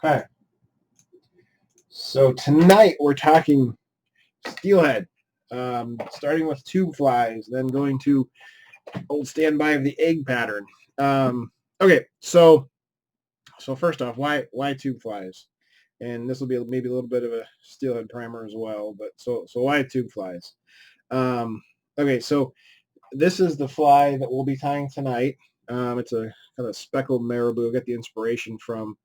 Okay, so tonight we're talking steelhead, starting with tube flies, then going to old standby of the egg pattern. Okay, so first off, why tube flies? And this will be maybe a little bit of a steelhead primer as well. But so why tube flies? Um, okay, so this is the fly that we'll be tying tonight. It's a kind of speckled marabou. I got the inspiration from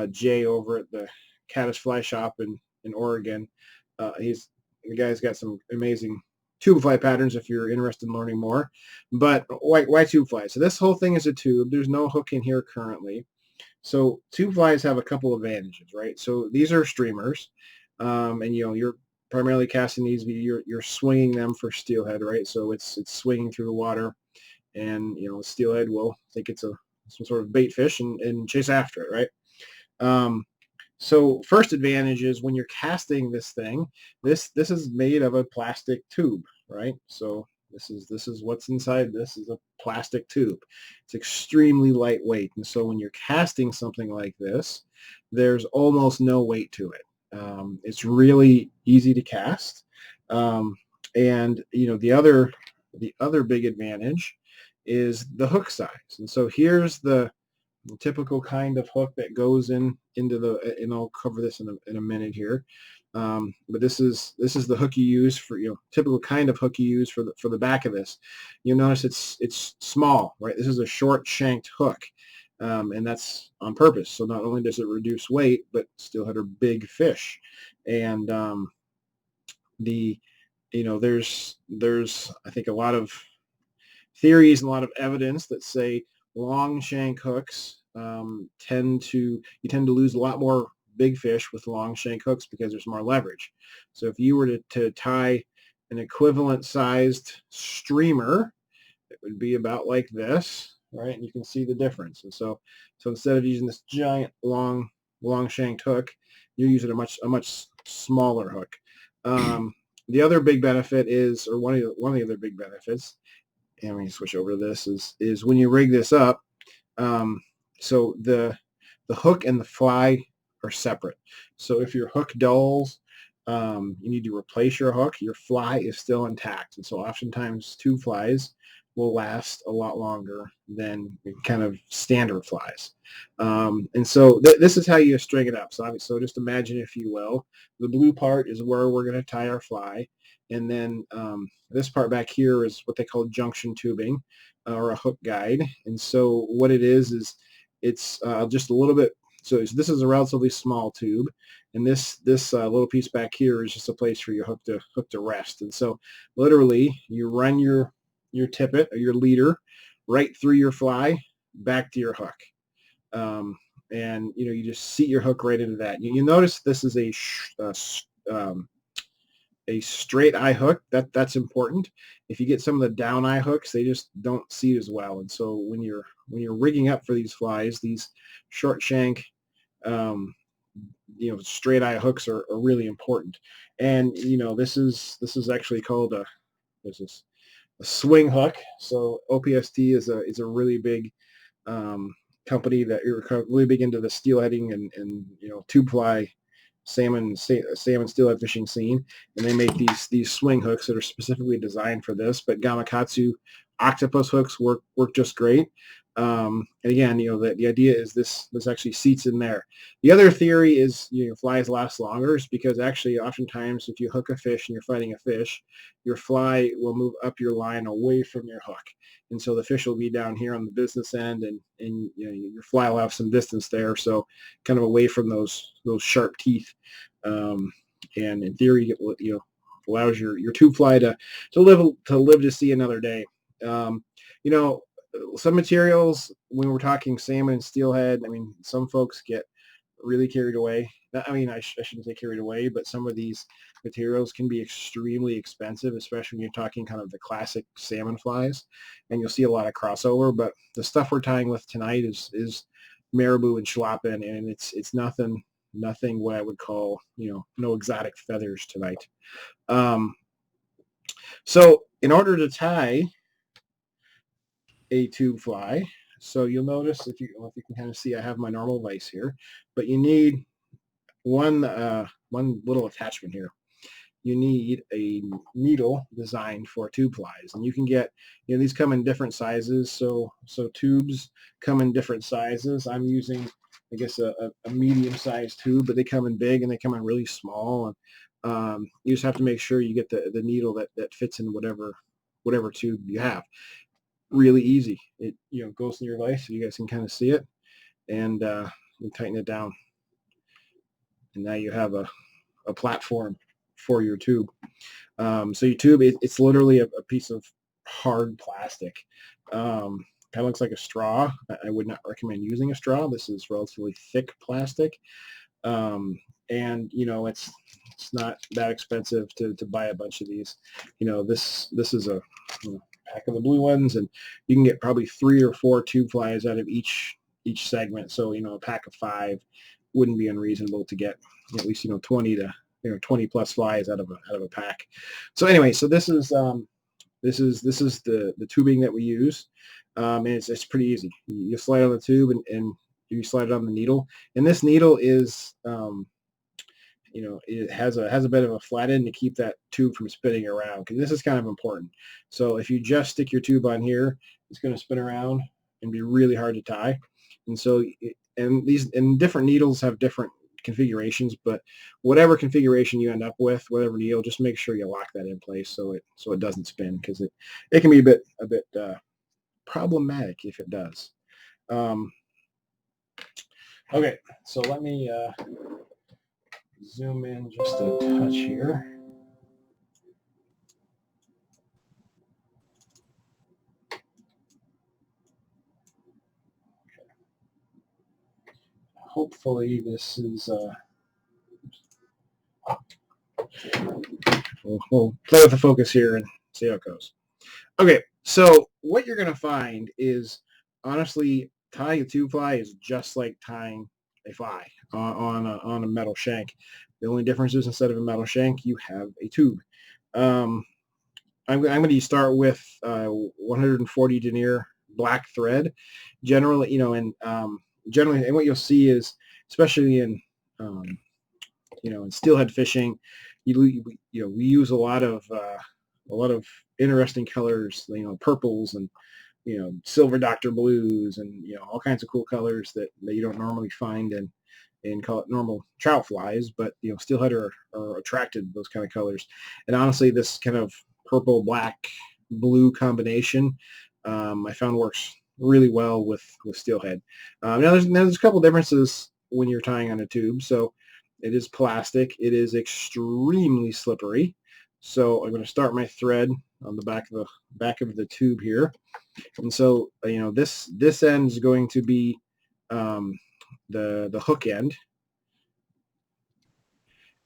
Jay over at the Caddis Fly Shop in Oregon. The guy's got some amazing tube fly patterns if you're interested in learning more. But why tube fly? So this whole thing is a tube. There's no hook in here currently. So tube flies have a couple of advantages, right? So these are streamers, and you're primarily casting these. You're swinging them for steelhead, right? So it's swinging through the water, and steelhead will think it's some sort of bait fish and chase after it, right? So first advantage is when you're casting this thing, this is made of a plastic tube, right? So this is what's inside. This is a plastic tube. It's extremely lightweight, and so when you're casting something like this, there's almost no weight to it. It's really easy to cast, and the other big advantage is the hook size. And so here's the typical kind of hook that goes into the, and I'll cover this in a minute here. But this is the hook you use for, typical kind of hook you use for the back of this. You'll notice it's small, right? This is a short shanked hook, and that's on purpose. So not only does it reduce weight, but steelhead are big fish, and there's I think a lot of theories and a lot of evidence that say long shank hooks tend to lose a lot more big fish with long shank hooks because there's more leverage. So if you were to tie an equivalent sized streamer, it would be about like this, right? And you can see the difference. And so instead of using this giant long shanked hook, you're using a much smaller hook. The other big benefit is, or one of the other big benefits, and when you switch over to this, is when you rig this up, so the hook and the fly are separate. So if your hook dulls, you need to replace your hook. Your fly is still intact, and so oftentimes tube flies will last a lot longer than kind of standard flies. And so this is how you string it up. So just imagine, if you will, the blue part is where we're going to tie our fly. And then this part back here is what they call junction tubing, or a hook guide. And so what it is it's just a little bit. So this is a relatively small tube, and this little piece back here is just a place for your hook to rest. And so literally you run your tippet or your leader right through your fly back to your hook. And you just seat your hook right into that. You notice this is a straight eye hook. That's important. If you get some of the down eye hooks, they just don't seat as well. And so when you're rigging up for these flies, these short shank, straight eye hooks are really important. And this is actually called a swing hook. So OPST is a really big company that are really big into the steelheading and tube fly salmon steelhead fishing scene, and they make these swing hooks that are specifically designed for this. But Gamakatsu octopus hooks work just great. And again, the idea is this actually seats in there. The other theory is flies last longer, is because actually oftentimes if you hook a fish and you're fighting a fish, your fly will move up your line away from your hook, and so the fish will be down here on the business end, and your fly will have some distance there, so kind of away from those sharp teeth. And in theory, it allows your tube fly to live to see another day. Some materials, when we're talking salmon and steelhead, I mean, some folks get really carried away. I mean, I shouldn't say carried away, but some of these materials can be extremely expensive, especially when you're talking kind of the classic salmon flies, and you'll see a lot of crossover. But the stuff we're tying with tonight is marabou and schlappen, and it's nothing what I would call, no exotic feathers tonight. So in order to tie a tube fly, So you'll notice if you can kind of see, I have my normal vise here, but you need one little attachment here. You need a needle designed for tube flies, and you can get, these come in different sizes. So tubes come in different sizes. I'm using, I guess, a medium-sized tube, but they come in big and they come in really small. And you just have to make sure you get the needle that fits in whatever tube you have. Really easy. It goes in your vise, so you guys can kind of see it, and you tighten it down, and now you have a platform for your tube. So your tube, it's literally a piece of hard plastic. Kind of looks like a straw. I would not recommend using a straw. This is relatively thick plastic. And it's not that expensive to buy a bunch of these. This is a pack of the blue ones, and you can get probably 3 or 4 tube flies out of each segment. So a pack of 5 wouldn't be unreasonable to get at least 20 to 20 plus flies out of a pack. So anyway, so this is the tubing that we use, and it's pretty easy. You slide on the tube and you slide it on the needle, and this needle is it has a bit of a flat end to keep that tube from spinning around, because this is kind of important. So if you just stick your tube on here, it's going to spin around and be really hard to tie. And so and different needles have different configurations, but whatever configuration you end up with, whatever needle, just make sure you lock that in place so it doesn't spin, because it can be a bit problematic if it does. Okay, so let me zoom in just a touch here. Hopefully this is we'll play with the focus here and see how it goes. Okay, so what you're going to find is, honestly, tying a tube fly is just like tying a fly on a metal shank. The only difference is, instead of a metal shank, you have a tube. I'm going to start with 140 denier black thread. Generally, and what you'll see is, especially in in steelhead fishing, we use a lot of interesting colors, purples and silver Dr. blues, and all kinds of cool colors that you don't normally find in normal trout flies, but steelhead are attracted to those kind of colors. And honestly, this kind of purple, black, blue combination, I found works really well with steelhead. Now there's a couple differences when you're tying on a tube. So it is plastic. It is extremely slippery. So I'm going to start my thread on the back of the tube here, and so this end is going to be the hook end,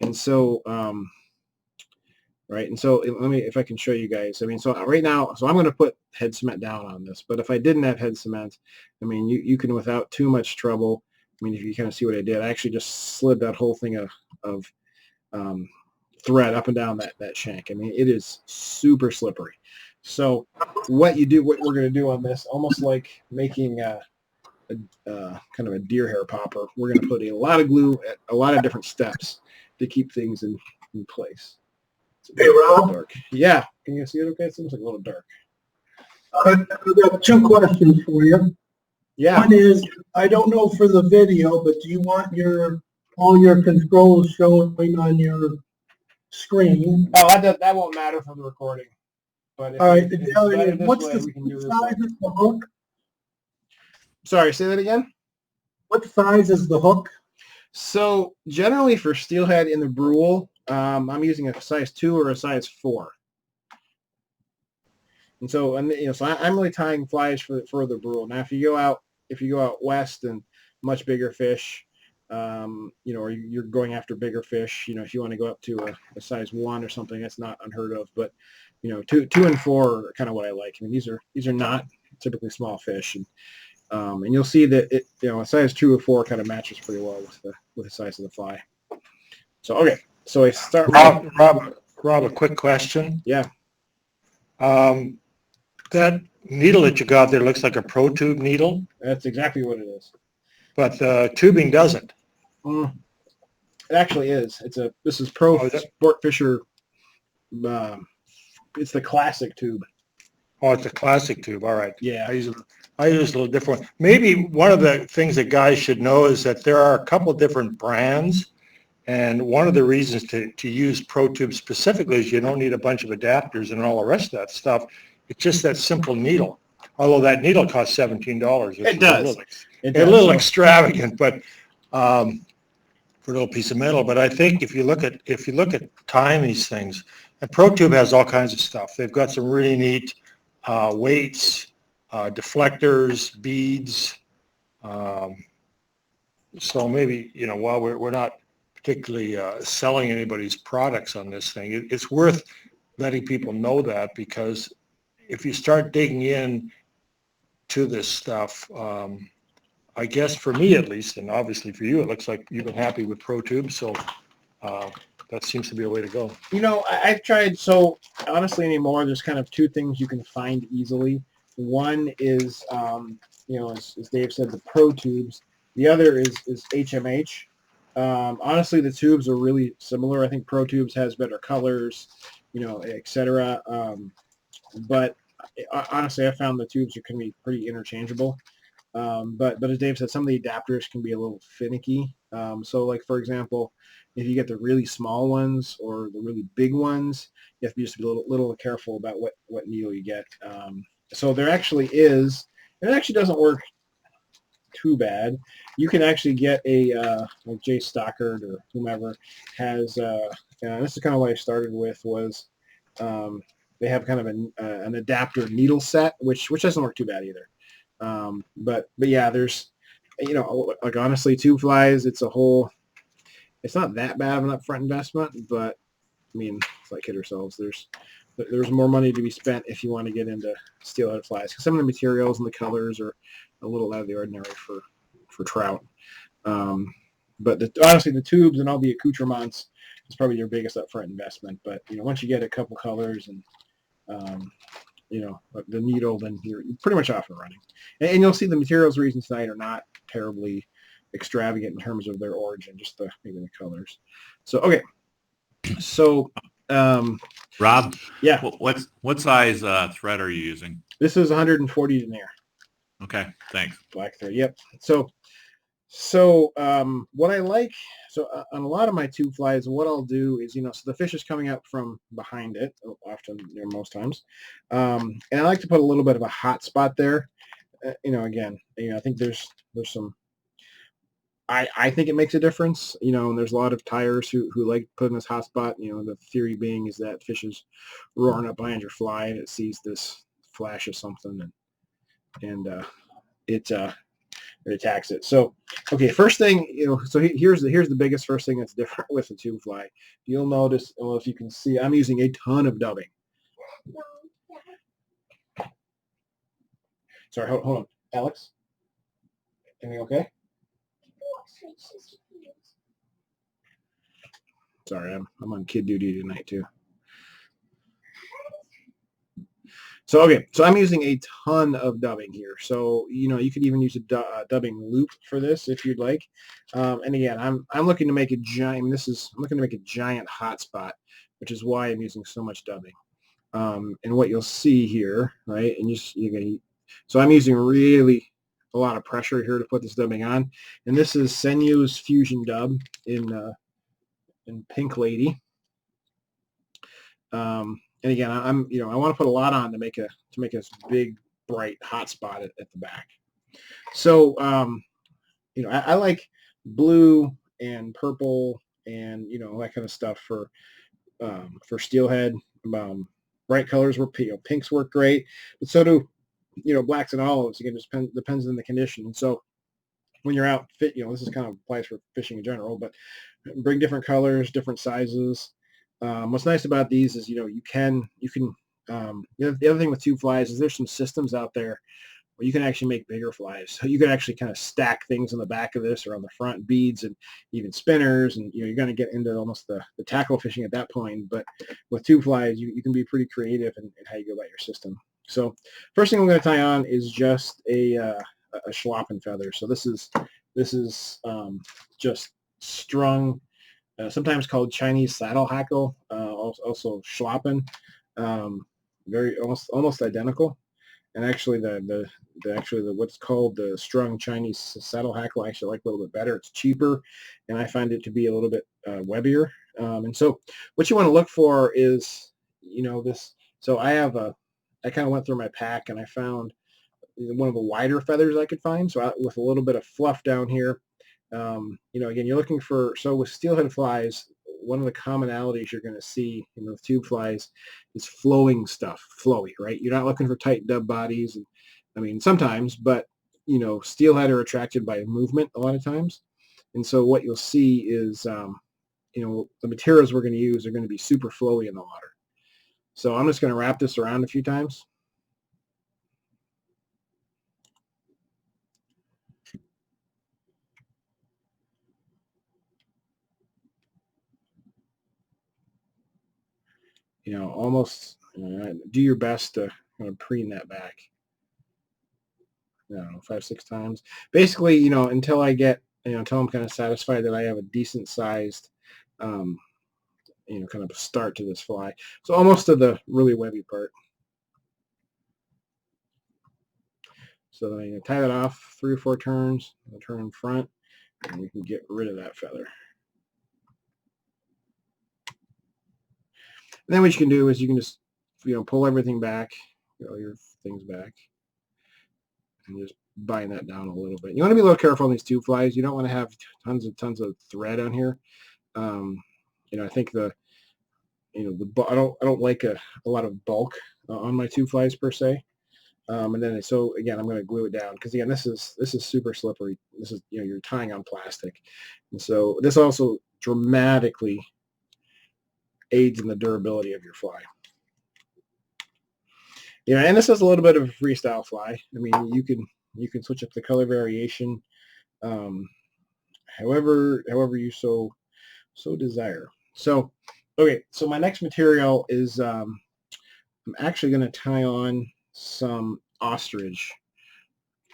and so right, and so let me, if I can show you guys. I mean, so right now, so I'm going to put head cement down on this, but if I didn't have head cement, I mean, you can, without too much trouble, I mean, if you kind of see what I did, I actually just slid that whole thing of thread up and down that shank. I mean, it is super slippery. So what we're going to do on this, almost like making a kind of a deer hair popper, we're going to put a lot of glue at a lot of different steps to keep things in place. Hey, Rob. Dark. Yeah. Can you see it okay? It seems like a little dark. I've got 2 questions for you. Yeah. One is, I don't know for the video, but do you want all your controls showing on your screen? Oh, that won't matter for the recording. But if, all right. What's the size of the hook? Sorry, say that again. What size is the hook? So generally for steelhead in the Brule, I'm using a size 2 or a size 4. And so, so I'm really tying flies for the Brule. Now, if you go out west and much bigger fish, or you're going after bigger fish, if you want to go up to a size 1 or something, that's not unheard of. But 2 and 4 are kind of what I like. I mean, these are not typically small fish, and you'll see that a size 2 or 4 kind of matches pretty well with the size of the fly. So okay, so I start. Rob, a quick question. Yeah. That needle that you got there looks like a Pro Tube needle, That's exactly what it is. but the tubing doesn't. Mm, it actually is. This is Pro Sport Fisher. It's the classic tube. Oh, it's a classic tube. All right. Yeah. I use a little different one. Maybe one of the things that guys should know is that there are a couple different brands. And one of the reasons to use Pro Tube specifically is you don't need a bunch of adapters and all the rest of that stuff. It's just that simple needle. Although that needle costs $17. It does. A little extravagant, but for a little piece of metal. But I think if you look at tying these things, and Pro Tube has all kinds of stuff. They've got some really neat weights, deflectors, beads. So maybe, while we're not particularly selling anybody's products on this thing, it's worth letting people know that, because if you start digging in to this stuff, I guess for me at least, and obviously for you, it looks like you've been happy with Pro Tube, so that seems to be a way to go. I've tried, so honestly anymore, there's kind of two things you can find easily. One is, as Dave said, the Pro Tubes. The other is HMH. Honestly, the tubes are really similar. I think Pro Tubes has better colors, etc. But honestly, I found the tubes can be pretty interchangeable. But as Dave said, some of the adapters can be a little finicky. So like, for example, if you get the really small ones or the really big ones, you have to be just a little careful about what needle you get. So there actually is, and it actually doesn't work too bad. You can actually get a, like Jay Stockard or whomever has, this is kind of what I started with was, they have kind of an adapter needle set, which doesn't work too bad either. But yeah, there's, like honestly, tube flies, it's not that bad of an upfront investment, but I mean, let's not kid ourselves. There's more money to be spent if you want to get into steelhead flies, because some of the materials and the colors are a little out of the ordinary for trout. But honestly, the tubes and all the accoutrements is probably your biggest upfront investment. But once you get a couple colors and the needle, then you're pretty much off and running. And you'll see the materials we're using tonight are not terribly extravagant in terms of their origin, just maybe the colors. So okay, so Rob, yeah, what size thread are you using? this is 140 denier. Okay, thanks. Black thread. Yep. So what I like, on a lot of my tube flies, what I'll do is, so the fish is coming up from behind it, often, most times, and I like to put a little bit of a hot spot there. Again, I think there's some. I think it makes a difference, and there's a lot of tyers who like putting this hot spot. The theory being is that fish is roaring up behind your fly and it sees this flash of something and it attacks it. So, okay, first thing, so here's the biggest first thing that's different with the tube fly. You'll notice, well, if you can see, I'm using a ton of dubbing. Sorry, hold on. Alex? Everything okay? Sorry, I'm on kid duty tonight too. So okay, so I'm using a ton of dubbing here. So you could even use a dubbing loop for this if you'd like. And again, I'm looking to make a giant. I'm looking to make a giant hotspot, which is why I'm using so much dubbing. And what you'll see here, right? And so I'm using really a lot of pressure here to put this dubbing on. And this is Senyu's Fusion Dub in Pink Lady. And again, I want to put a lot on to make a big, bright hot spot at the back. So, I like blue and purple and that kind of stuff for steelhead. Bright colors were pinks work great, but so do blacks and olives. Again, just depends on the condition. And so when you're out this is kind of applies for fishing in general, but bring different colors, different sizes. What's nice about these is you can the other thing with tube flies is there's some systems out there where you can actually make bigger flies. So you can actually kind of stack things on the back of this or on the front, beads and even spinners, and you're going to get into almost the tackle fishing at that point. But with tube flies, you can be pretty creative in how you go about your system. So first thing I'm going to tie on is just a schlappen feather. So this is just strung, sometimes called Chinese saddle hackle, also schlappen, very almost identical. And actually the what's called the strung Chinese saddle hackle I actually like a little bit better. It's cheaper, and I find it to be a little bit webbier. And so what you want to look for is, this. So I kind of went through my pack and I found one of the wider feathers I could find. So with a little bit of fluff down here. Again, you're looking for, so with steelhead flies, one of the commonalities you're going to see in those tube flies is flowing stuff, flowy, right? You're not looking for tight dub bodies. And, I mean, sometimes, but, steelhead are attracted by movement a lot of times. And so what you'll see is, the materials we're going to use are going to be super flowy in the water. So I'm just going to wrap this around a few times. Almost do your best to preen that back. I don't know, 5-6 times. Basically, until I get, until I'm kind of satisfied that I have a decent sized, kind of start to this fly. So almost to the really webby part. So then you tie that off 3 or 4 turns, turn in front, and you can get rid of that feather. And then what you can do is you can just, pull everything back, your things back, and just bind that down a little bit. You want to be a little careful on these tube flies. You don't want to have tons of thread on here. I think I don't like a lot of bulk on my tube flies per se. And then so again, I'm going to glue it down because again, this is super slippery. This is you're tying on plastic, and so this also dramatically aids in the durability of your fly. And this is a little bit of a freestyle fly. I mean, you can switch up the color variation, however you so desire. So, okay, so my next material is I'm actually going to tie on some ostrich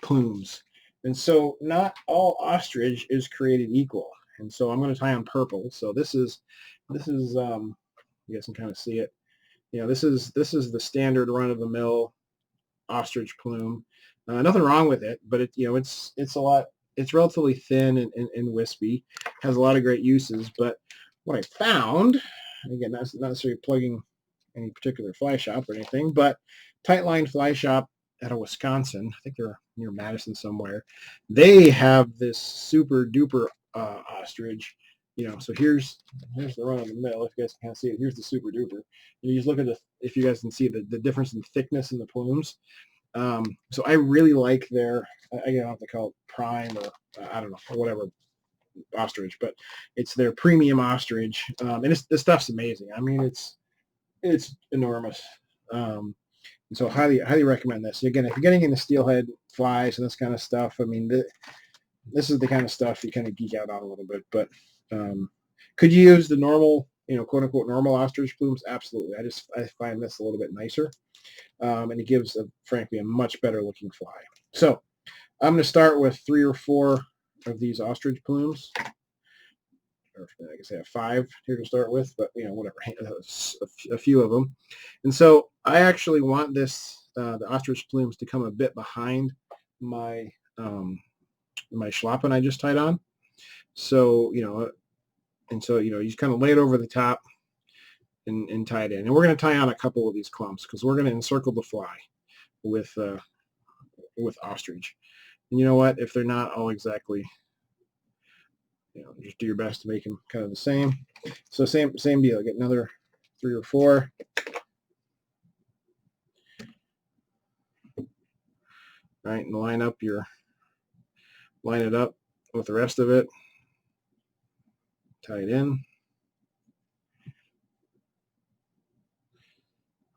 plumes, and so not all ostrich is created equal, and so I'm going to tie on purple. So this is you guys can kind of see it. This is the standard run-of-the-mill ostrich plume. Nothing wrong with it, but it's relatively thin and wispy. Has a lot of great uses. But what I found, again, not necessarily plugging any particular fly shop or anything, but Tightline Fly Shop out of Wisconsin, I think they're near Madison somewhere. They have this super duper ostrich. So here's the run of the mill. If you guys can kind of see it, here's the super duper. You just look at if you guys can see the difference in thickness in the plumes. So I really like their, I don't have to call it prime or I don't know, or whatever ostrich, but it's their premium ostrich. And this stuff's amazing. I mean, it's enormous. And so highly recommend this. Again, if you're getting into steelhead flies and this kind of stuff, I mean, this is the kind of stuff you kind of geek out on a little bit, but could you use the normal, quote unquote normal ostrich plumes? Absolutely. I find this a little bit nicer. And it gives, frankly, a much better looking fly. So I'm going to start with 3 or 4 of these ostrich plumes. Or I guess I have 5 here to start with, but whatever, a few of them. And so I actually want this, the ostrich plumes to come a bit behind my my schlappen I just tied on. So, and so, you just kind of lay it over the top and tie it in. And we're going to tie on a couple of these clumps because we're going to encircle the fly with ostrich. And you know what? If they're not all exactly, just do your best to make them kind of the same. So same deal. Get another 3 or 4. All right, and line it up with the rest of it. Tie it in.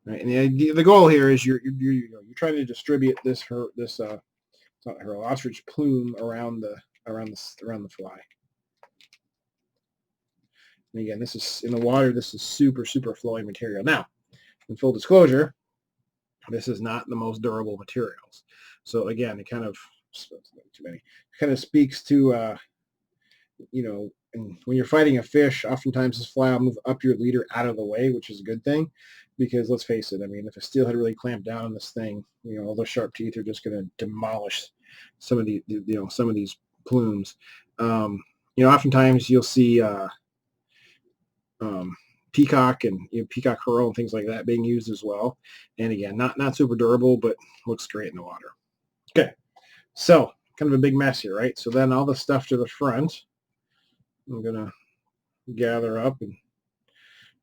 Right, and the goal here is you're trying to distribute her ostrich plume around the fly. And again, this is in the water. This is super flowing material. Now, in full disclosure, this is not the most durable materials. So again, it kind of too many. It kind of speaks to and when you're fighting a fish, oftentimes this fly will move up your leader out of the way, which is a good thing, because let's face it, I mean, if a steelhead really clamped down on this thing, all those sharp teeth are just going to demolish some of some of these plumes. Oftentimes you'll see peacock and peacock herl and things like that being used as well. And again, not super durable, but looks great in the water. Okay, so kind of a big mess here, right? So then all the stuff to the front, I'm gonna gather up and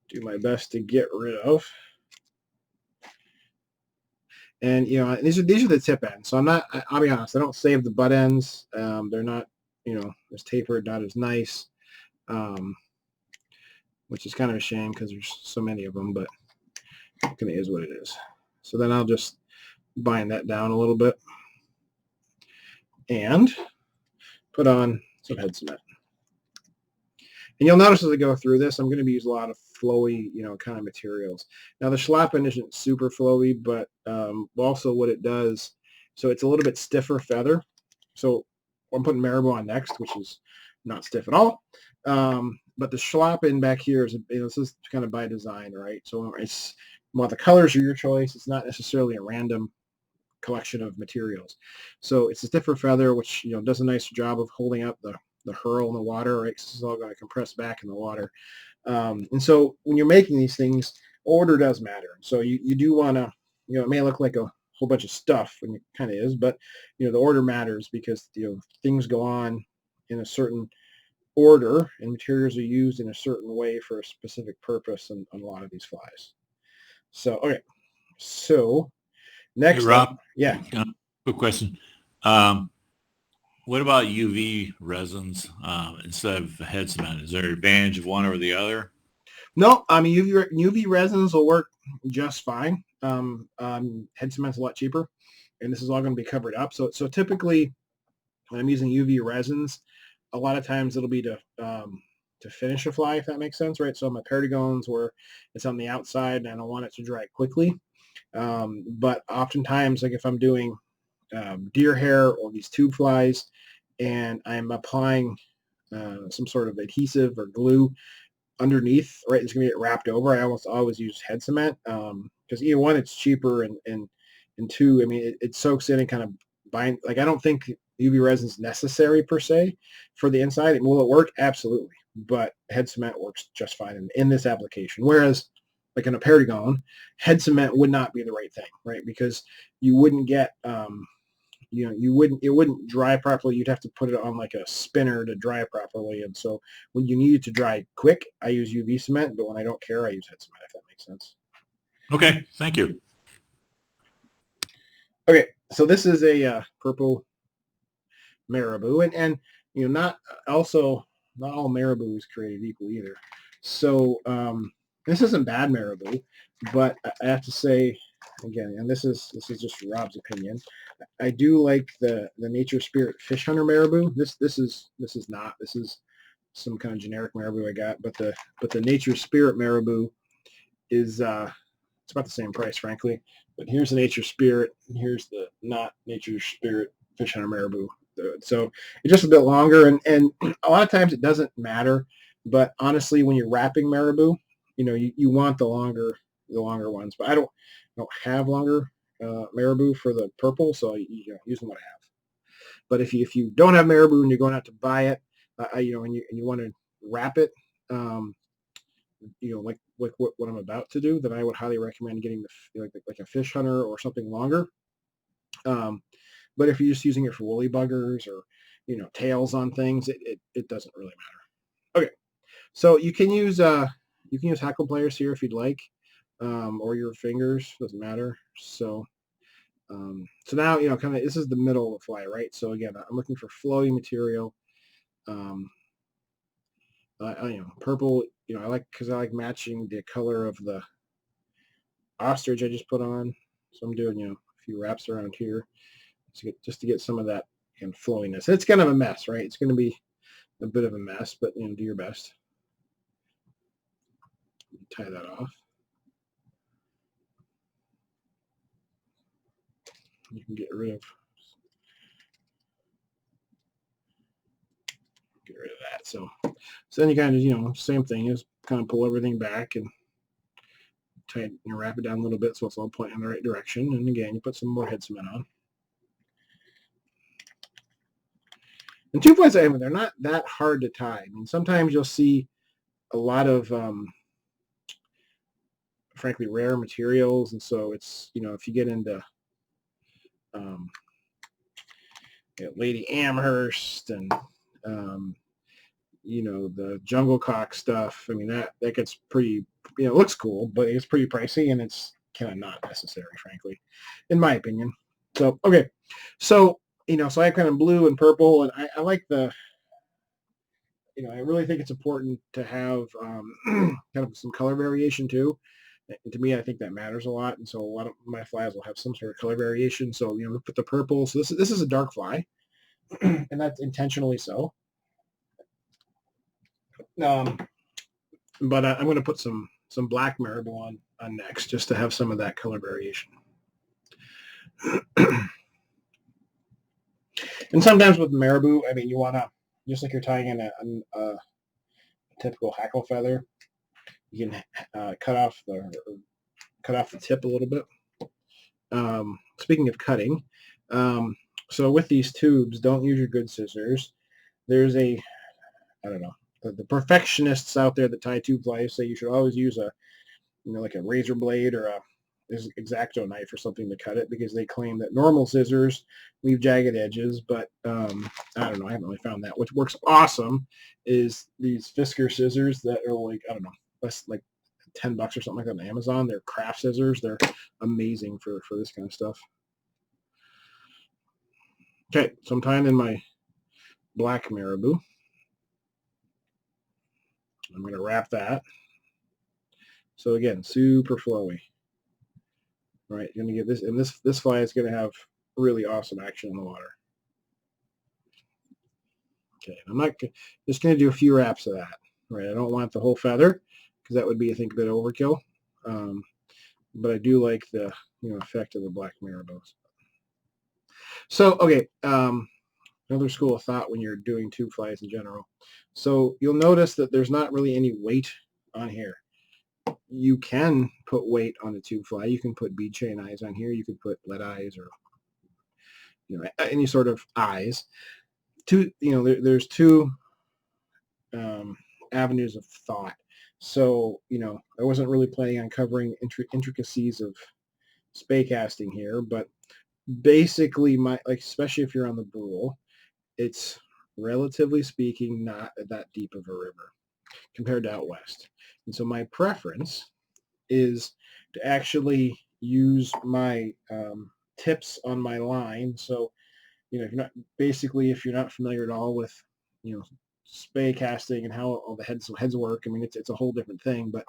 do my best to get rid of. And these are the tip ends. So I'll be honest, I don't save the butt ends. They're not as tapered, not as nice. Which is kind of a shame because there's so many of them, but it kind of is what it is. So then I'll just bind that down a little bit and put on some head cement. And you'll notice as I go through this, I'm going to be using a lot of flowy, kind of materials. Now the schlappen isn't super flowy, but also what it does, so it's a little bit stiffer feather. So I'm putting marabou on next, which is not stiff at all. But the schlappen back here is, this is kind of by design, right? So the colors are your choice. It's not necessarily a random collection of materials. So it's a stiffer feather, which does a nice job of holding up the herl in the water, right? This is all going to compress back in the water. And so when you're making these things, order does matter. So you do want to, it may look like a whole bunch of stuff, and it kind of is, but the order matters because things go on in a certain order and materials are used in a certain way for a specific purpose on a lot of these flies. So okay, so next Hey, Rob. yeah. Quick question. What about UV resins instead of head cement? Is there an advantage of one over the other? No, I mean UV resins will work just fine. Head cement's a lot cheaper, and this is all going to be covered up. So typically, when I'm using UV resins, a lot of times it'll be to finish a fly, if that makes sense, right? So my perdigons where it's on the outside and I want it to dry quickly. But oftentimes, like if I'm doing deer hair or these tube flies, and I'm applying some sort of adhesive or glue underneath, right, it's going to get wrapped over. I almost always use head cement because either one, it's cheaper, and two, I mean, it soaks in and kind of bind. Like I don't think UV resin is necessary per se for the inside. Will it work? Absolutely. But head cement works just fine in this application. Whereas like in a perdigon, head cement would not be the right thing, right? Because you wouldn't get, it wouldn't dry properly. You'd have to put it on like a spinner to dry it properly. And so when you need it to dry quick, I use UV cement, but when I don't care, I use head cement, if that makes sense. Okay, thank you. Okay, so this is a purple marabou, and not all marabou is created equal either. So this isn't bad marabou, but I have to say again, and this is just Rob's opinion, I do like the Nature Spirit Fish Hunter marabou. This is not. This is some kind of generic marabou I got, but the Nature Spirit marabou is it's about the same price, frankly. But here's the Nature Spirit, and here's the not Nature Spirit Fish Hunter marabou. So it's just a bit longer, and a lot of times it doesn't matter. But honestly, when you're wrapping marabou, you want the longer ones. But I don't have longer marabou for the purple, so using what I have. But if you don't have marabou and you're going out to buy it, and you want to wrap it, like what I'm about to do, then I would highly recommend getting like a fish hunter or something longer. But if you're just using it for woolly buggers or tails on things, it doesn't really matter. Okay, so you can use hackle pliers here if you'd like, or your fingers, doesn't matter. So now kind of this is the middle of the fly, right? So again, I'm looking for flowy material. Purple, I like matching the color of the ostrich I just put on. So I'm doing a few wraps around here just to get some of that flowiness. It's kind of a mess, right? It's going to be a bit of a mess, but do your best. Tie that off. you can get rid of that. So then you kind of, same thing, is kind of pull everything back and tighten, wrap it down a little bit so it's all pointing in the right direction. And again, you put some more head cement on. And two flies, they're not that hard to tie. I mean, sometimes you'll see a lot of, frankly, rare materials. And so it's, if you get into Lady Amherst and, the jungle cock stuff, I mean, that gets pretty, it looks cool, but it's pretty pricey and it's kind of not necessary, frankly, in my opinion. So, okay. So, so I have kind of blue and purple, and I like the, I really think it's important to have kind of some color variation too. And to me, I think that matters a lot. And so a lot of my flies will have some sort of color variation. So, we put the purple. So this is a dark fly, and that's intentionally so. But I'm going to put some black marabou on next, just to have some of that color variation. And sometimes with marabou, I mean, you want to, just like you're tying in a typical hackle feather, you can cut off the tip a little bit. Speaking of cutting, so with these tubes, don't use your good scissors. There's I don't know, the perfectionists out there that tie tube flies say you should always use like a razor blade or a X-Acto knife or something to cut it, because they claim that normal scissors leave jagged edges, but I don't know, I haven't really found that. What works awesome is these Fisker scissors that are like, I don't know, less like $10 or something like that on Amazon. They're craft scissors. They're amazing for this kind of stuff. Okay, so I'm tying in my black marabou. I'm going to wrap that. So again, super flowy. All right, you're going to get this, and this fly is going to have really awesome action in the water. Okay, I'm not just going to do a few wraps of that. Right, I don't want the whole feather, because that would be, I think, a bit overkill. But I do like the effect of the black marabous. So okay, another school of thought when you're doing tube flies in general. So you'll notice that there's not really any weight on here. You can put weight on a tube fly. You can put bead chain eyes on here. You could put lead eyes or any sort of eyes. There's two avenues of thought. So I wasn't really planning on covering intricacies of spay casting here, but basically especially if you're on the Brule, it's relatively speaking not that deep of a river compared to out west. And so my preference is to actually use my tips on my line. So, if you're not familiar at all with, spay casting and how all the heads work, I mean, it's a whole different thing, but,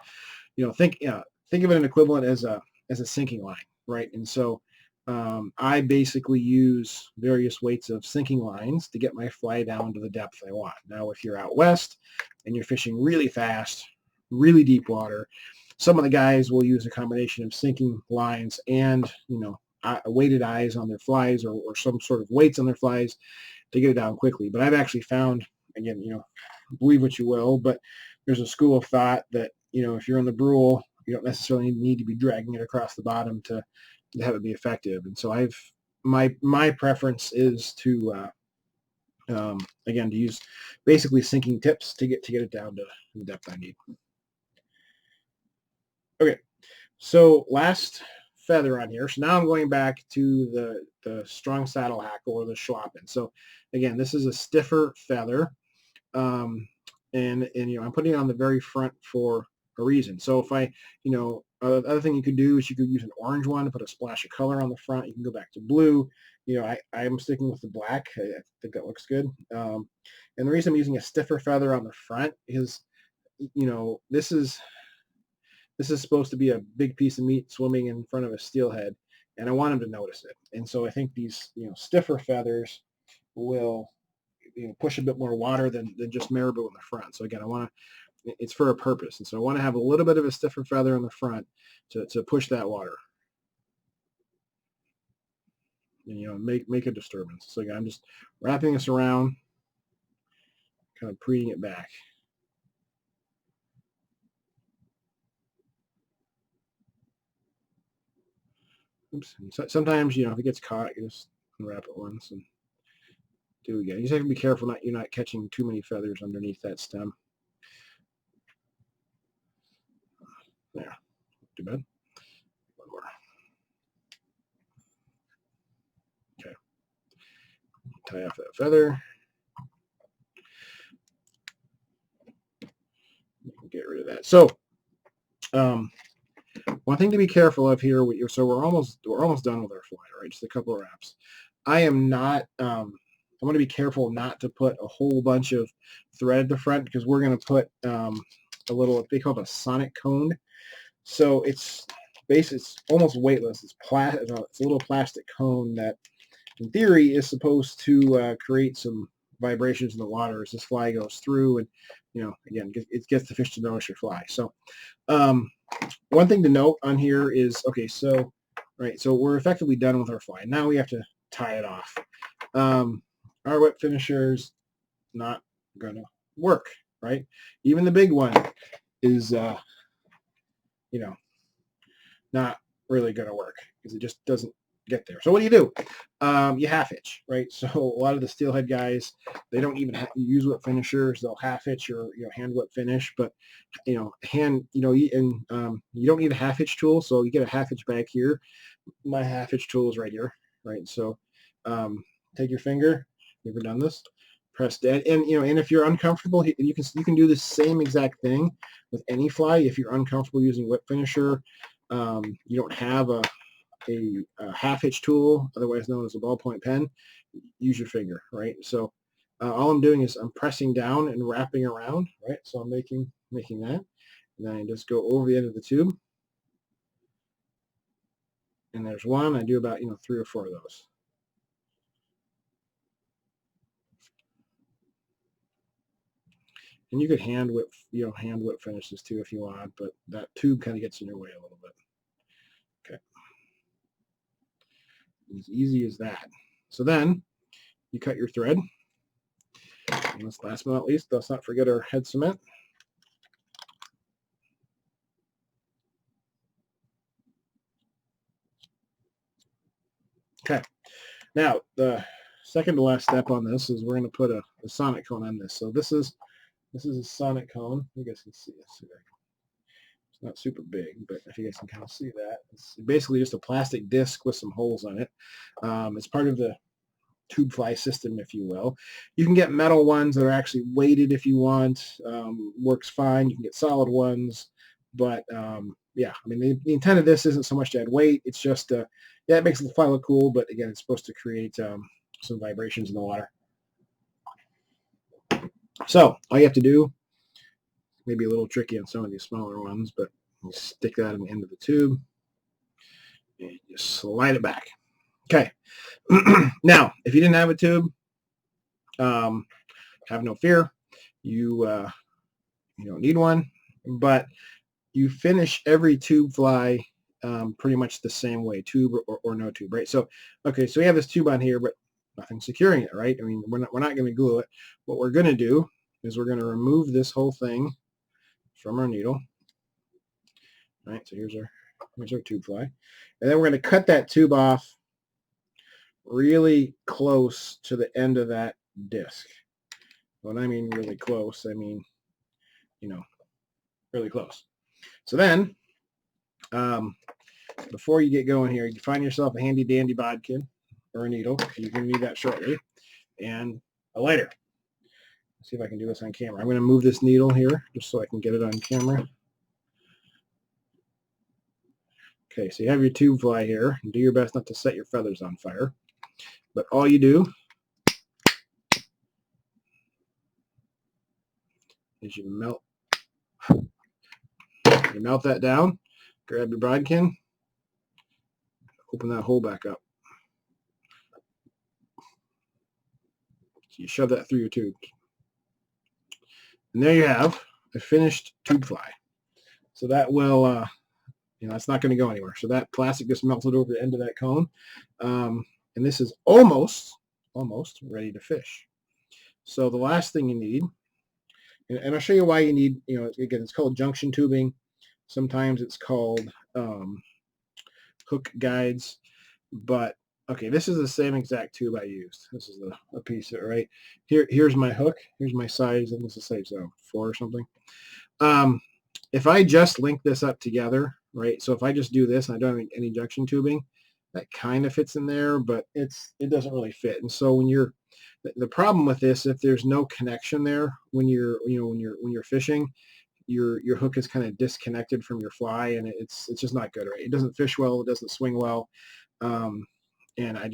think of it an equivalent as a sinking line, right? And so I basically use various weights of sinking lines to get my fly down to the depth I want. Now, if you're out west and you're fishing really fast, really deep water, some of the guys will use a combination of sinking lines and, weighted eyes on their flies or some sort of weights on their flies to get it down quickly. But I've actually found, again, believe what you will, but there's a school of thought that, if you're in the Brule, you don't necessarily need to be dragging it across the bottom to have it be effective. And so my preference is to again, to use basically sinking tips to get it down to the depth I need. Okay, so last feather on here. So now I'm going back to the strong saddle hackle or the Schwappen. So again, this is a stiffer feather, and I'm putting it on the very front for a reason. So if I, the other thing you could do is you could use an orange one to put a splash of color on the front. You can go back to blue. I'm sticking with the black. I think that looks good. And the reason I'm using a stiffer feather on the front is, this is supposed to be a big piece of meat swimming in front of a steelhead, and I want him to notice it. And so I think these, stiffer feathers will, push a bit more water than just marabou in the front. So again, it's for a purpose. And so I want to have a little bit of a stiffer feather on the front to push that water. and make a disturbance. So again, I'm just wrapping this around, kind of preening it back. Oops. And so, sometimes if it gets caught, you just unwrap it once and do it again. You just have to be careful you're not catching too many feathers underneath that stem. There, too bad. One more. Okay. Tie off that feather. Get rid of that. So, one thing to be careful of here. So we're almost done with our fly, right? Just a couple of wraps. I am not. I want to be careful not to put a whole bunch of thread at the front because we're going to put a little. They call it a sonic cone. So it's almost weightless. It's a little plastic cone that, in theory, is supposed to create some vibrations in the water as this fly goes through, and again, it gets the fish to notice your fly. So, one thing to note on here is so we're effectively done with our fly. Now we have to tie it off. Our whip finisher's not gonna work, right? Even the big one is not really going to work because it just doesn't get there. So what do? You half hitch, right? So a lot of the steelhead guys, they don't even use whip finishers. They'll half hitch or hand whip finish, but you don't need a half hitch tool. So you get a half hitch back here. My half hitch tool is right here, right? So take your finger. You ever done this? Press dead, and if you're uncomfortable, you can do the same exact thing with any fly. If you're uncomfortable using whip finisher, you don't have a half hitch tool, otherwise known as a ballpoint pen, use your finger, right? So all I'm doing is I'm pressing down and wrapping around, right? So I'm making that, and then I just go over the end of the tube, and there's one. I do about 3 or 4 of those. And you could hand whip finish this too if you want, but that tube kind of gets in your way a little bit. Okay. As easy as that. So then you cut your thread. And last but not least, let's not forget our head cement. Okay. Now the second to last step on this is we're going to put a sonic cone on this. So this is a sonic cone. You guys can see this here. It's not super big, but if you guys can kind of see that, it's basically just a plastic disc with some holes on it. It's part of the tube fly system, if you will. You can get metal ones that are actually weighted if you want. Works fine. You can get solid ones, but yeah, I mean the intent of this isn't so much to add weight. It's just it makes the fly look cool, but again, it's supposed to create some vibrations in the water. So all you have to do, maybe a little tricky on some of these smaller ones, but you stick that in the end of the tube and you slide it back. Okay. Now, if you didn't have a tube, have no fear. You don't need one, but you finish every tube fly pretty much the same way, tube or no tube, right? So, okay, so we have this tube on here, but nothing securing it, right? I mean, we're not going to glue it. What we're going to do is we're going to remove this whole thing from our needle. All right, so here's our tube fly. And then we're going to cut that tube off really close to the end of that disc. When I mean really close, I mean, really close. So then, before you get going here, you find yourself a handy dandy bodkin or a needle. You're going to need that shortly. And a lighter. Let's see if I can do this on camera. I'm going to move this needle here just so I can get it on camera. Okay, so you have your tube fly here. And do your best not to set your feathers on fire. But all you do is you melt that down, grab your bodkin, open that hole back up. So you shove that through your tube. And there you have a finished tube fly. So that will, it's not going to go anywhere. So that plastic just melted over the end of that cone. and this is almost ready to fish. So the last thing you need, and I'll show you why you need, again, it's called junction tubing. Sometimes it's called hook guides, but okay, this is the same exact tube I used. This is a piece of it, right? Here's my hook. Here's my size, and this is size 4 or something. If I just link this up together, right? So if I just do this and I don't have any junction tubing, that kind of fits in there, but it doesn't really fit. And so when the problem with this, if there's no connection there when you're fishing, your hook is kind of disconnected from your fly, and it's just not good, right? It doesn't fish well, it doesn't swing well, and I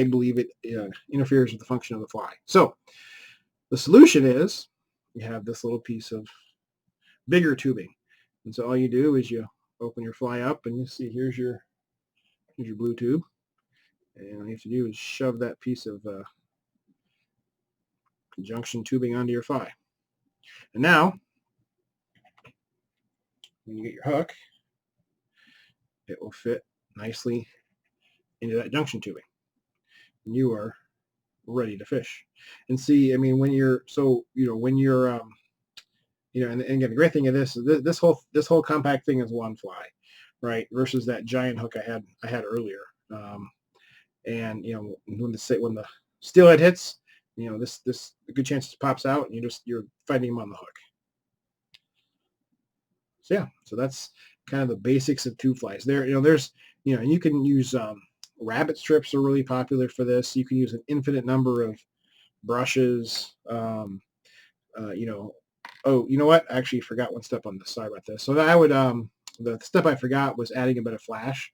believe it interferes with the function of the fly. So the solution is you have this little piece of bigger tubing, and so all you do is you open your fly up, and you see here's your blue tube, and all you have to do is shove that piece of junction tubing onto your fly. And now, when you get your hook, it will fit nicely into that junction tubing. And you are ready to fish. And see, I mean, when you're, and again, the great thing of this is this whole compact thing is one fly, right? Versus that giant hook I had earlier. And when the steelhead hits, this a good chance it pops out, and you're fighting him on the hook. So yeah, so that's kind of the basics of tube flies. There's you can use rabbit strips are really popular for this. You can use an infinite number of brushes. Oh, you know what? I actually forgot one step on this. Sorry about this. So I would the step I forgot was adding a bit of flash.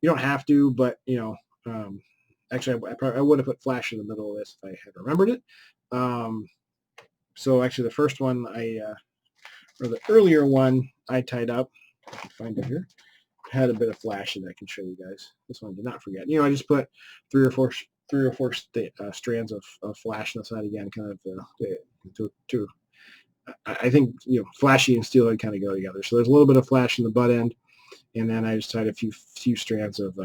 You don't have to, but actually I would have put flash in the middle of this if I had remembered it. So actually the first one or the earlier one I tied up, I can find it here, had a bit of flash that I can show you guys. This one I did not forget. I just put three or four strands of flash on the side again, kind of to I think flashy and steelhead kind of go together. So there's a little bit of flash in the butt end, and then I just tied a few strands of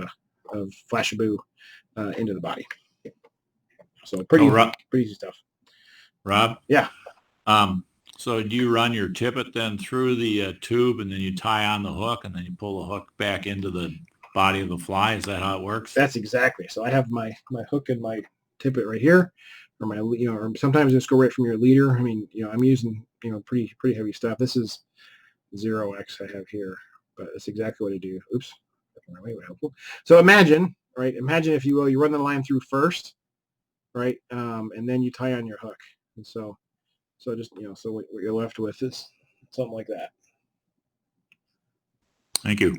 flashaboo into the body. So pretty easy stuff. Rob? Yeah. So do you run your tippet then through the tube, and then you tie on the hook, and then you pull the hook back into the body of the fly? Is that how it works? That's exactly. So I have my hook and my tippet right here, or my or sometimes just go right from your leader. I mean, I'm using pretty heavy stuff. This is 0x I have here, but that's exactly what I do. Oops, helpful. So imagine, if you will, you run the line through first, right, and then you tie on your hook, and so just so what you're left with is something like that. Thank you.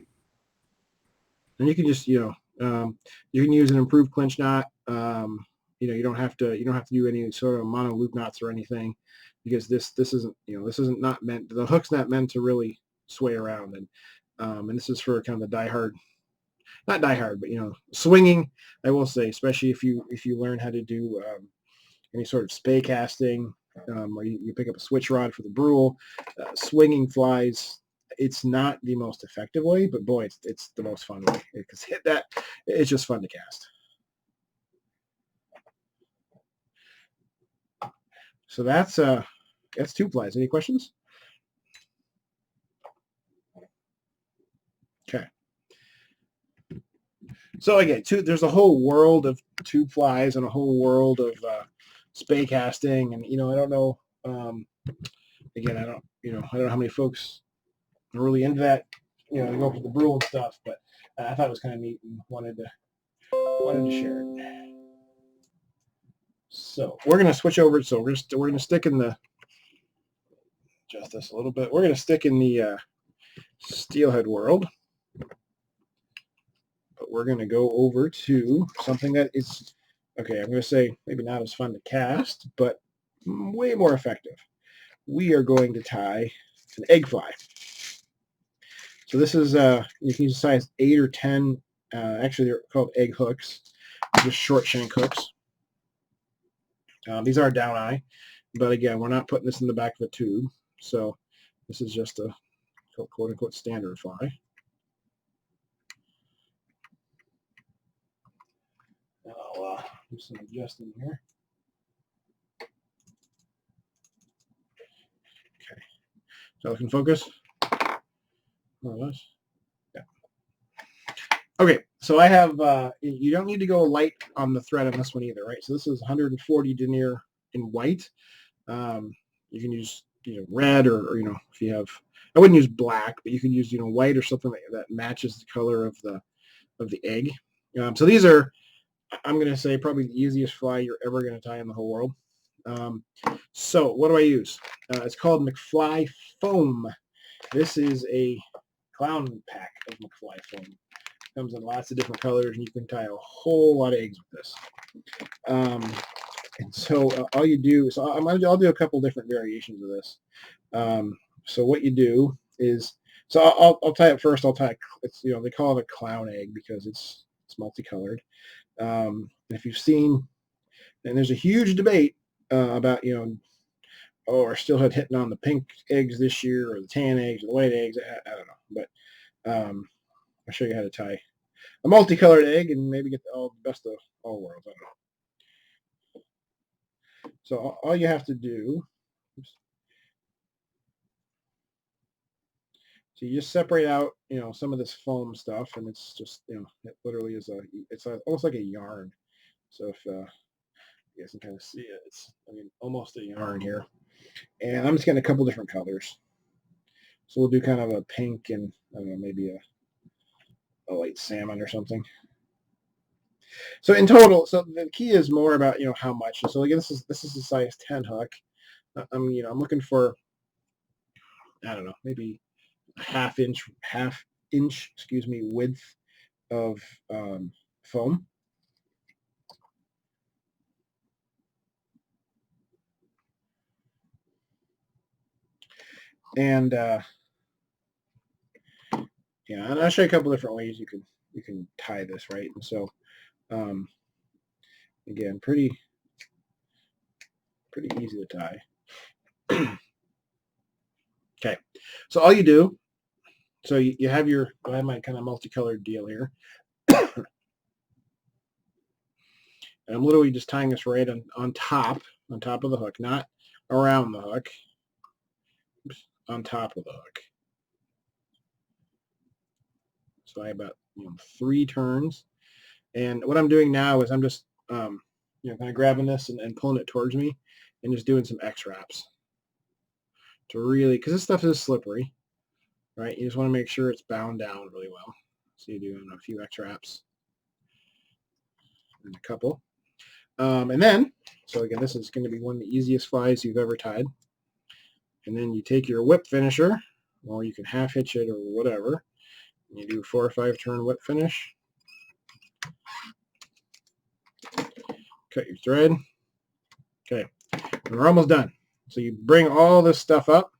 And you can just you can use an improved clinch knot. You don't have to do any sort of mono loop knots or anything, because this isn't not meant, the hook's not meant to really sway around, and this is for kind of the not diehard, but swinging. I will say, especially if you learn how to do any sort of spay casting, or you pick up a switch rod for the brule, swinging flies. It's not the most effective way, but boy, it's the most fun way, because it's just fun to cast. So that's tube flies. Any questions? Okay. So again, there's a whole world of tube flies and a whole world of spay casting, and I don't know. Again, I don't know how many folks are really into that. They go for the brule and stuff, but I thought it was kind of neat and wanted to share it. So we're gonna switch over. So we're gonna stick in the adjust this a little bit. We're gonna stick in the steelhead world. But we're going to go over to something that is, okay, I'm going to say maybe not as fun to cast, but way more effective. We are going to tie an egg fly. So this is, you can use a size 8 or 10. Actually, they're called egg hooks, just short shank hooks. These are down eye, but again, we're not putting this in the back of a tube. So this is just a quote-unquote standard fly. do some adjusting here. Okay. So I can focus. More or less. Yeah. Okay, so I have, you don't need to go light on the thread on this one either, right? So this is 140 denier in white. You can use, red or, if you have, I wouldn't use black, but you can use, white or something that matches the color of the egg. So these are, I'm going to say, probably the easiest fly you're ever going to tie in the whole world. So what do I use? It's called McFly foam. This is a clown pack of McFly foam. Comes in lots of different colors, and you can tie a whole lot of eggs with this. And so all you do, so I'll do a couple different variations of this. So what you do is, so I'll tie it first. It's, they call it a clown egg because it's multicolored. If you've seen, and there's a huge debate about, or Steelhead hitting on the pink eggs this year, or the tan eggs, or the white eggs. I don't know, but I'll show you how to tie a multicolored egg and maybe get the best of all worlds. I don't know. So all you have to do, so you just separate out, some of this foam stuff, and it's just, it literally is almost like a yarn. So if you guys can kind of see it, it's, almost a yarn here. And I'm just getting a couple different colors. So we'll do kind of a pink and, I don't know, maybe a light salmon or something. So in total, so the key is more about, how much. So again, this is a size 10 hook. I'm looking for, I don't know, maybe a half inch, width of foam. And and I'll show you a couple different ways you can tie this, right? And so again, pretty easy to tie. Okay, so all you do, so you have I have my kind of multicolored deal here. And I'm literally just tying this right on top of the hook, not around the hook. Oops, on top of the hook. So I have about 3 turns. And what I'm doing now is I'm just kind of grabbing this and pulling it towards me and just doing some X wraps to really, because this stuff is slippery, right? You just want to make sure it's bound down really well. So you're doing a few X wraps and a couple. And then, so again, this is going to be one of the easiest flies you've ever tied. And then you take your whip finisher, or you can half hitch it or whatever. And you do a 4 or 5 turn whip finish. Cut your thread. Okay, and we're almost done. So you bring all this stuff up,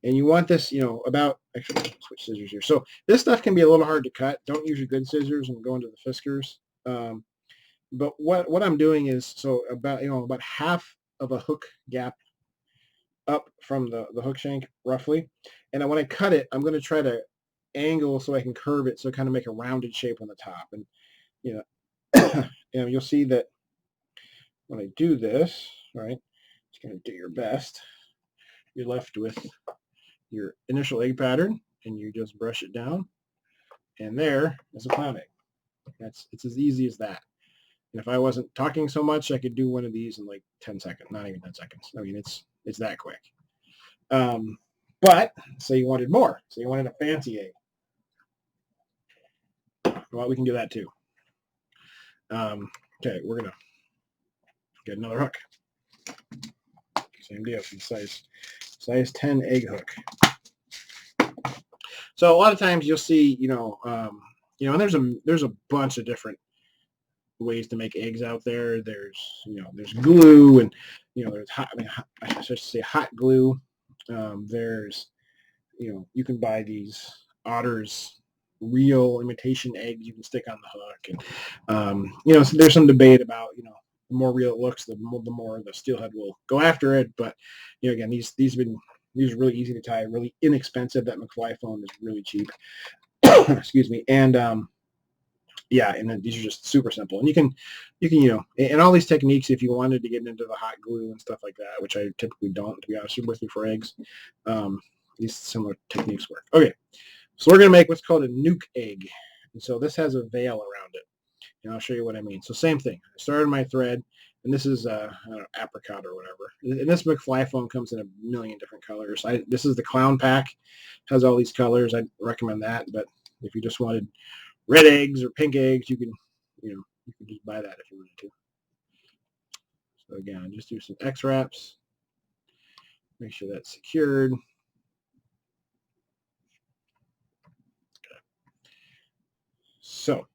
and you want this, about, actually, switch scissors here. So this stuff can be a little hard to cut. Don't use your good scissors and go into the fiskars. But what I'm doing is, so about half of a hook gap up from the hook shank, roughly. And when I cut it, I'm going to try to angle so I can curve it, so kind of make a rounded shape on the top. And, you'll see that when I do this, right, just going to do your best. You're left with your initial egg pattern, and you just brush it down. And there is a clown egg. It's as easy as that. And if I wasn't talking so much, I could do one of these in like 10 seconds, not even 10 seconds. It's that quick. But say you wanted more. So you wanted a fancy egg. Well, we can do that too. Okay, we're going to get another hook. Same deal, size 10 egg hook. So a lot of times you'll see, and there's a bunch of different ways to make eggs out there. There's glue, and there's I should say hot glue. There's you can buy these Otter's real imitation eggs you can stick on the hook, and so there's some debate about the more real it looks, the more the Steelhead will go after it. But again, these are really easy to tie, really inexpensive. That McFly foam is really cheap. Excuse me. And yeah, and then these are just super simple. And you can, you know, and all these techniques, if you wanted to get into the hot glue and stuff like that, which I typically don't, to be honest with you, for eggs, these similar techniques work. Okay, so we're going to make what's called a nuke egg. And so this has a veil around it. And I'll show you what I mean. So same thing. I started my thread, and this is I don't know, apricot or whatever. And this McFly foam comes in a million different colors. This is the clown pack, has all these colors. I recommend that. But if you just wanted red eggs or pink eggs, you can, you know, you can just buy that if you wanted to. So again, just do some X wraps. Make sure that's secured. Okay. So,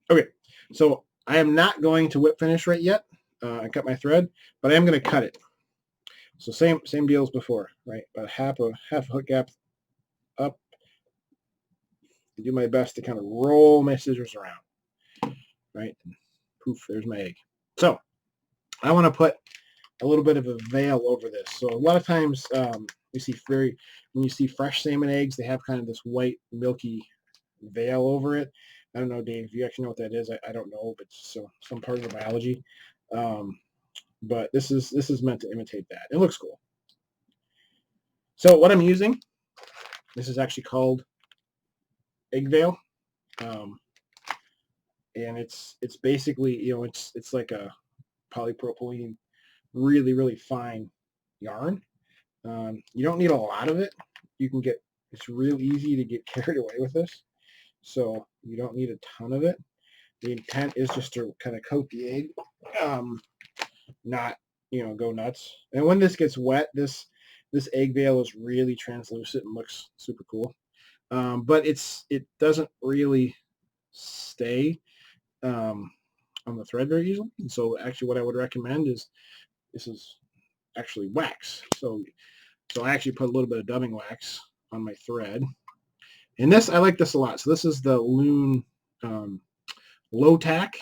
okay, so I am not going to whip finish right yet. I cut my thread, but I am going to cut it. So same deal as before, right? About half a hook gap up. I do my best to kind of roll my scissors around, right? And poof, there's my egg. So I want to put a little bit of a veil over this. So a lot of times you see when you see fresh salmon eggs, they have kind of this white milky veil over it. I don't know, Dave, if you actually know what that is. I don't know, but so some part of the biology. But this is meant to imitate that. It looks cool. So what I'm using, this is actually called egg veil, and it's basically, you know, it's like a polypropylene, really fine yarn. You don't need a lot of it. It's real easy to get carried away with this, so you don't need a ton of it. The intent is just to kind of coat the egg, not, you know, go nuts. And when this gets wet, this egg veil is really translucent and looks super cool. But it doesn't really stay on the thread very easily. And so actually what I would recommend is, this is actually wax. So I actually put a little bit of dubbing wax on my thread. And this, I like this a lot. So this is the Loon low tack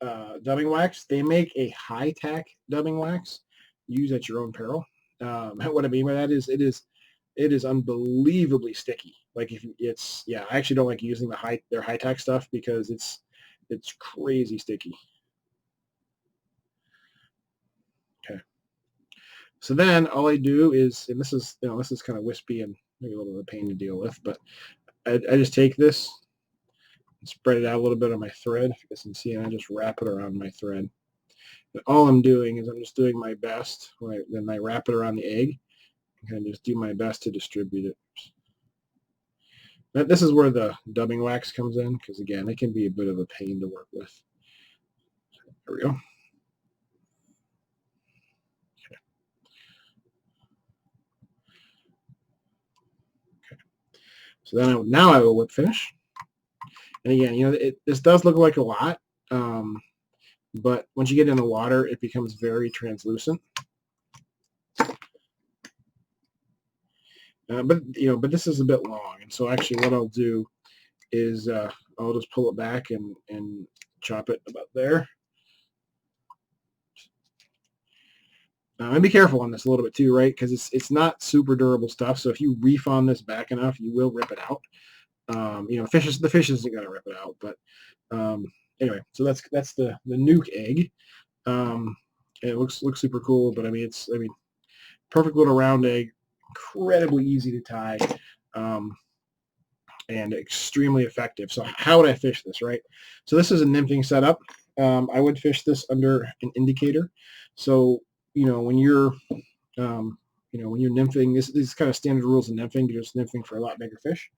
dubbing wax. They make a high tack dubbing wax. Use at your own peril. What I mean by that is it is unbelievably sticky. Like I actually don't like using their high tack stuff because it's crazy sticky. Okay. So then all I do is, and this is kind of wispy and maybe a little bit of a pain to deal with, but I just take this and spread it out a little bit on my thread. If you guys can see, and I just wrap it around my thread. And all I'm doing is I'm just doing my best. Then I wrap it around the egg and just do my best to distribute it. But this is where the dubbing wax comes in, because again, it can be a bit of a pain to work with. There we go. So then now I will whip finish. And again, you know, this does look like a lot, but once you get in the water, it becomes very translucent. But this is a bit long, and so actually what I'll do is I'll just pull it back and chop it about there. And be careful on this a little bit too, right? Because it's not super durable stuff. So if you reef on this back enough, you will rip it out. You know, the fish isn't gonna rip it out, but anyway, so that's the nuke egg. It looks super cool, but I mean perfect little round egg, incredibly easy to tie, and extremely effective. So how would I fish this, right? So this is a nymphing setup. I would fish this under an indicator. So you know, when you're nymphing, this is kind of standard rules of nymphing. You're just nymphing for a lot bigger fish.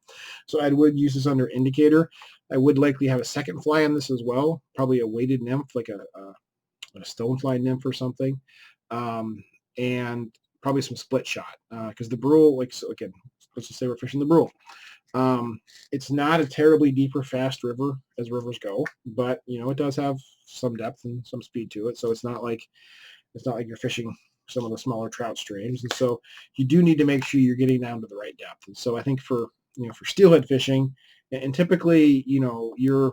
So I would use this under indicator. I would likely have a second fly on this as well, probably a weighted nymph, like a stonefly nymph or something, and probably some split shot, because the Brule, like, so again, let's just say we're fishing the Brule. It's not a terribly deep or fast river as rivers go, but you know, it does have some depth and some speed to it. So it's not like you're fishing some of the smaller trout streams. And so you do need to make sure you're getting down to the right depth. And so I think for steelhead fishing, and typically, you know, you're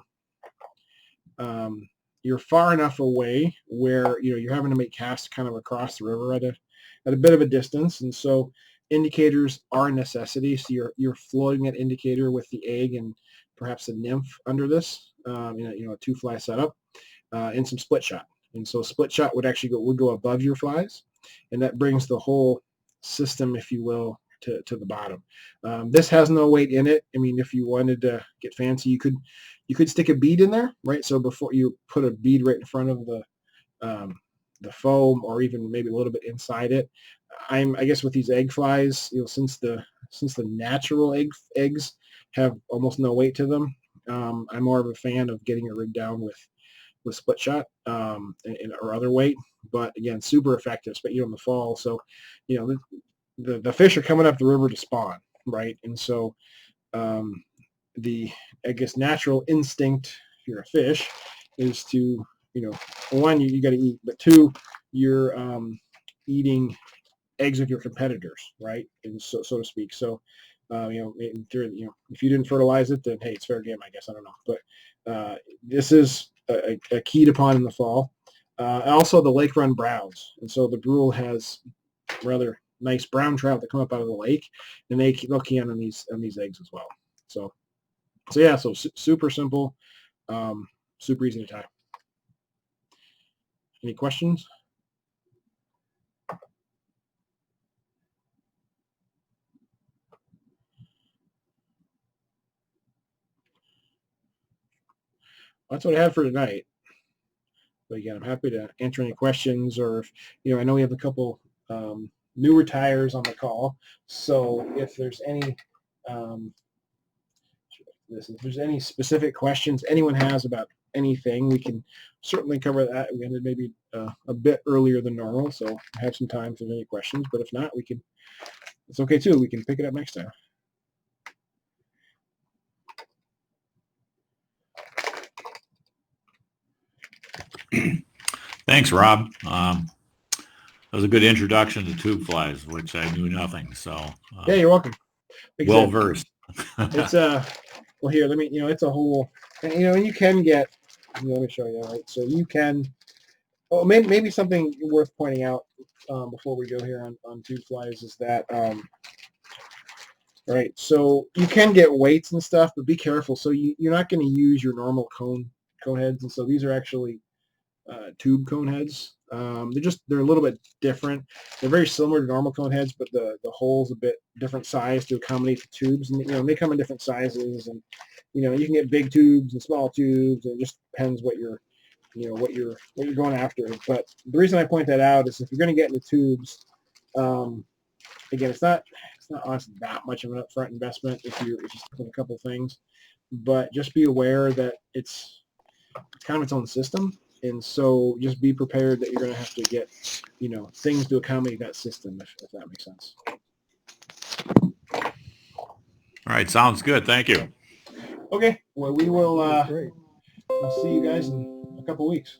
far enough away where, you know, you're having to make casts kind of across the river at a bit of a distance. And so indicators are a necessity. So you're floating that indicator with the egg and perhaps a nymph under this, a two fly setup, and some split shot. And so split shot would actually go above your flies, and that brings the whole system, if you will, to the bottom. This has no weight in it. I mean, if you wanted to get fancy, you could stick a bead in there, right? So before you put a bead right in front of the foam, or even maybe a little bit inside it. I guess with these egg flies, since the natural eggs have almost no weight to them, I'm more of a fan of getting it rigged down with split shot or other weight. But again, super effective, especially in the fall. So, the fish are coming up the river to spawn, right? And so the, I guess, natural instinct, if you're a fish, is to, one, you got to eat, but two, you're eating eggs of your competitors, right? And so to speak. So, in theory, if you didn't fertilize it, then hey, it's fair game, I guess. I don't know, but this is a keyed upon in the fall. Also, the lake run browns, and so the Brule has rather nice brown trout that come up out of the lake, and they'll key on these eggs as well. So yeah, so super simple, super easy to tie. Any questions? That's what I had for tonight. But again, I'm happy to answer any questions, or if, I know we have a couple newer tires on the call. So if there's any if there's any specific questions anyone has about anything, we can certainly cover that. We ended maybe a bit earlier than normal, so I have some time if there's any questions. But if not, it's okay too. We can pick it up next time. Thanks, Rob. That was a good introduction to tube flies, which I knew nothing. So yeah, you're welcome. Well versed. It's well, here, let me, it's a whole, and you can get, let me show you, right? So you can, maybe something worth pointing out before we go here on tube flies is that, right, so you can get weights and stuff, but be careful. So you're not going to use your normal cone heads, and so these are actually tube cone heads. They're a little bit different. They're very similar to normal cone heads, but the hole's a bit different size to accommodate the tubes, and they come in different sizes, and you can get big tubes and small tubes, and it just depends what you're going after. But the reason I point that out is if you're going to get into tubes, again, it's not honestly that much of an upfront investment if you're just with a couple things, but just be aware that it's kind of its own system. And so just be prepared that you're going to have to get, things to accommodate that system, if that makes sense. All right. Sounds good. Thank you. Okay. Well, we will I'll see you guys in a couple weeks.